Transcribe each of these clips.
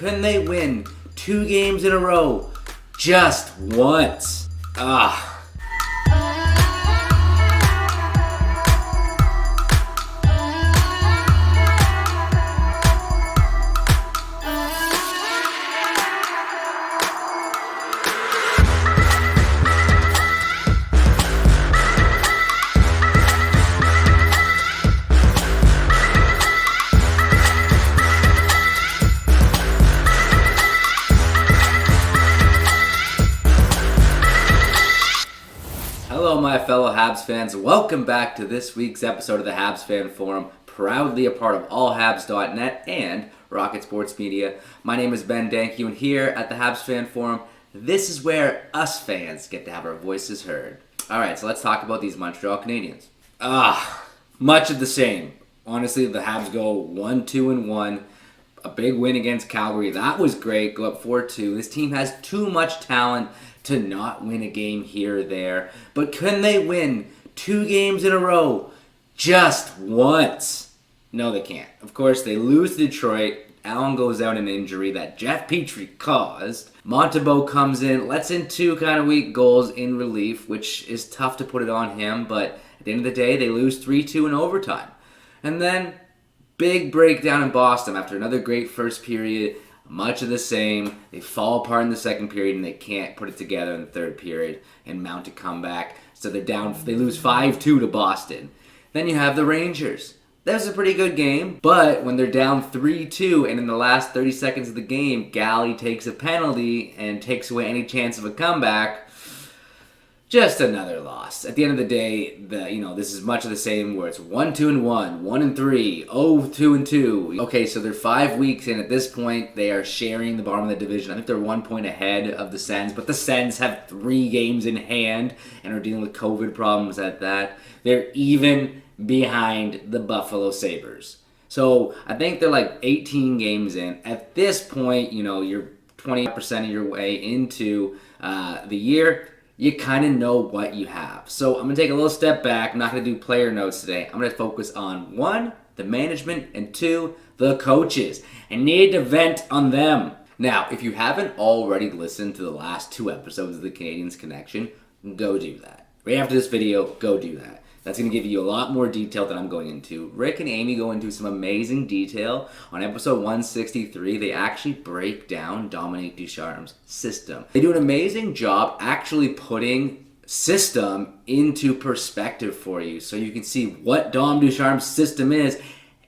couldn't they win 2 games in a row just once? Hello my fellow Habs fans, welcome back to this week's episode of the Habs Fan Forum, proudly a part of allhabs.net and Rocket Sports Media. My name is Ben Dankey, and here at the Habs Fan Forum, this is where us fans get to have our voices heard. Alright, so let's talk about these Montreal Canadiens. Much of the same. Honestly, the Habs go 1-2-1. A big win against Calgary. That was great. Go up 4-2. This team has too much talent to not win a game here or there. But can they win 2 games in a row just once? No, they can't. Of course, they lose to Detroit. Allen goes out in an injury that Jeff Petrie caused. Montembeault comes in, lets in 2 kind of weak goals in relief, which is tough to put it on him. But at the end of the day, they lose 3-2 in overtime. And then big breakdown in Boston after another great first period. Much of the same. They fall apart in the second period and they can't put it together in the third period and mount a comeback. So they're down. They lose 5-2 to Boston. Then you have the Rangers. That was a pretty good game, but when they're down 3-2 and in the last 30 seconds of the game, Galley takes a penalty and takes away any chance of a comeback. Just another loss. At the end of the day, this is much of the same where it's 1-2-1, 1-3, 0-2-2. Okay, so they're 5 weeks in. At this point, they are sharing the bottom of the division. I think they're 1 point ahead of the Sens, but the Sens have 3 games in hand and are dealing with COVID problems at that. They're even behind the Buffalo Sabres. So I think they're like 18 games in. At this point, you're 20% of your way into the year. You kind of know what you have. So I'm going to take a little step back. I'm not going to do player notes today. I'm going to focus on 1, the management, and 2, the coaches. I need to vent on them. Now, if you haven't already listened to the last 2 episodes of the Canadiens Connection, go do that. Right after this video, go do that. That's going to give you a lot more detail than I'm going into. Rick and Amy go into some amazing detail. On episode 163, they actually break down Dominique Ducharme's system. They do an amazing job actually putting system into perspective for you so you can see what Dom Ducharme's system is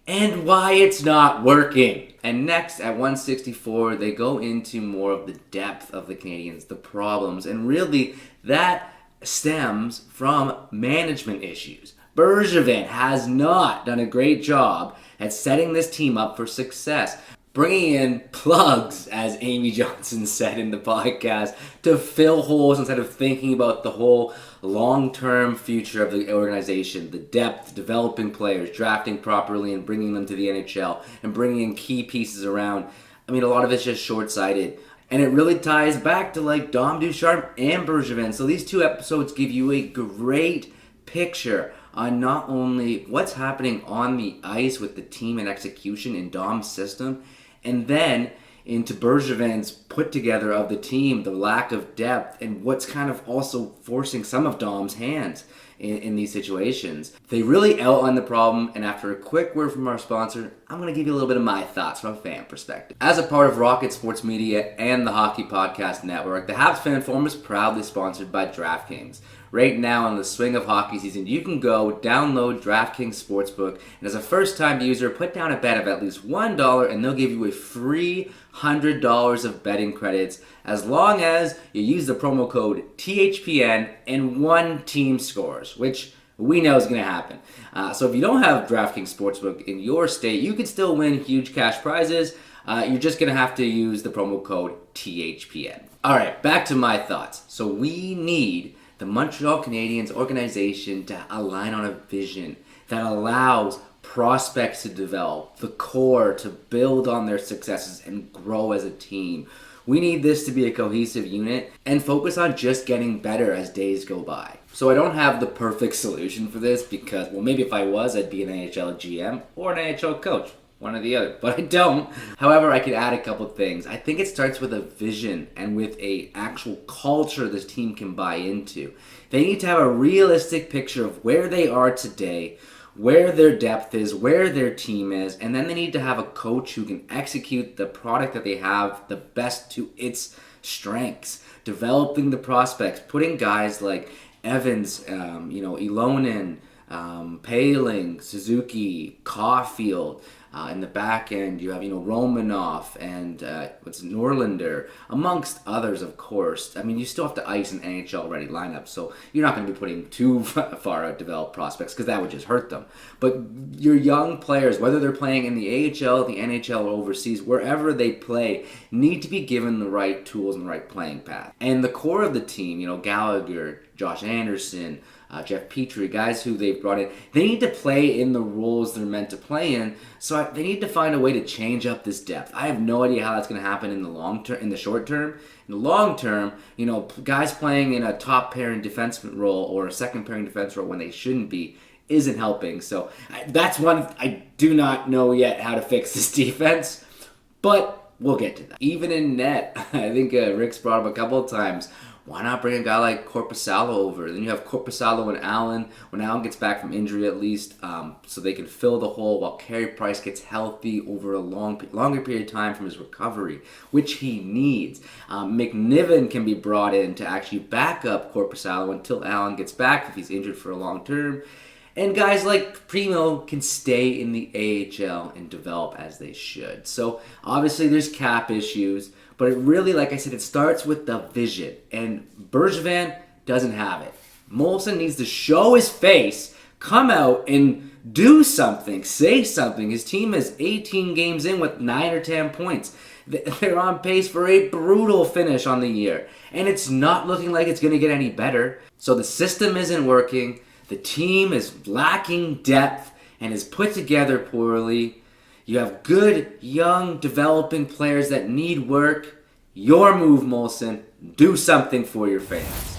and why it's not working. And next, at 164, they go into more of the depth of the Canadiens, the problems, and really that stems from management issues. Bergevin has not done a great job at setting this team up for success, bringing in plugs, as Amy Johnson said in the podcast, to fill holes instead of thinking about the whole long-term future of the organization, the depth, developing players, drafting properly and bringing them to the NHL, and bringing in key pieces around. I mean, a lot of it's just short-sighted. And it really ties back to like Dom Ducharme and Bergevin. So these 2 episodes give you a great picture on not only what's happening on the ice with the team and execution in Dom's system, and then into Bergevin's put together of the team, the lack of depth, and what's kind of also forcing some of Dom's hands in these situations. They really outline the problem, and after a quick word from our sponsor, I'm going to give you a little bit of my thoughts from a fan perspective. As a part of Rocket Sports Media and the Hockey Podcast Network, the Habs Fan Forum is proudly sponsored by DraftKings. Right now in the swing of hockey season, you can go download DraftKings Sportsbook, and as a first-time user, put down a bet of at least $1 and they'll give you a free $100 of betting credits as long as you use the promo code THPN and 1 team scores, which we know is going to happen. So if you don't have DraftKings Sportsbook in your state, you can still win huge cash prizes. You're just going to have to use the promo code THPN. All right, back to my thoughts. So we need the Montreal Canadiens organization to align on a vision that allows prospects to develop, the core to build on their successes and grow as a team. We need this to be a cohesive unit and focus on just getting better as days go by. So I don't have the perfect solution for this because, well, maybe if I was, I'd be an NHL GM or an NHL coach. one or the other, but I don't. However, I could add a couple things. I think it starts with a vision and with a actual culture this team can buy into. They need to have a realistic picture of where they are today, where their depth is, where their team is, and then they need to have a coach who can execute the product that they have the best to its strengths. Developing the prospects, putting guys like Evans, Ilonen, Paling, Suzuki, Caulfield. In the back end, you have Romanov and Norlander, amongst others, of course. I mean, you still have to ice an NHL-ready lineup, so you're not going to be putting too far out developed prospects because that would just hurt them. But your young players, whether they're playing in the AHL, the NHL, or overseas, wherever they play, need to be given the right tools and the right playing path. And the core of the team, Gallagher, Josh Anderson, Jeff Petrie, guys who they've brought in, they need to play in the roles they're meant to play in. So they need to find a way to change up this depth. I have no idea how that's going to happen in the long term, in the short term. In the long term, guys playing in a top pairing defenseman role or a second pairing defense role when they shouldn't be isn't helping. So that's one I do not know yet how to fix this defense, but we'll get to that. Even in net, I think Rick's brought up a couple of times. Why not bring a guy like Korpisalo over? Then you have Korpisalo and Allen, when Allen gets back from injury at least, so they can fill the hole while Carey Price gets healthy over a longer period of time from his recovery, which he needs. McNiven can be brought in to actually back up Korpisalo until Allen gets back if he's injured for a long term. And guys like Primo can stay in the AHL and develop as they should. So obviously there's cap issues, but it really, like I said, it starts with the vision. And Bergevin doesn't have it. Molson needs to show his face, come out and do something, say something. His team is 18 games in with 9 or 10 points. They're on pace for a brutal finish on the year. And it's not looking like it's going to get any better. So the system isn't working. The team is lacking depth and is put together poorly. You have good, young, developing players that need work. Your move, Molson. Do something for your fans.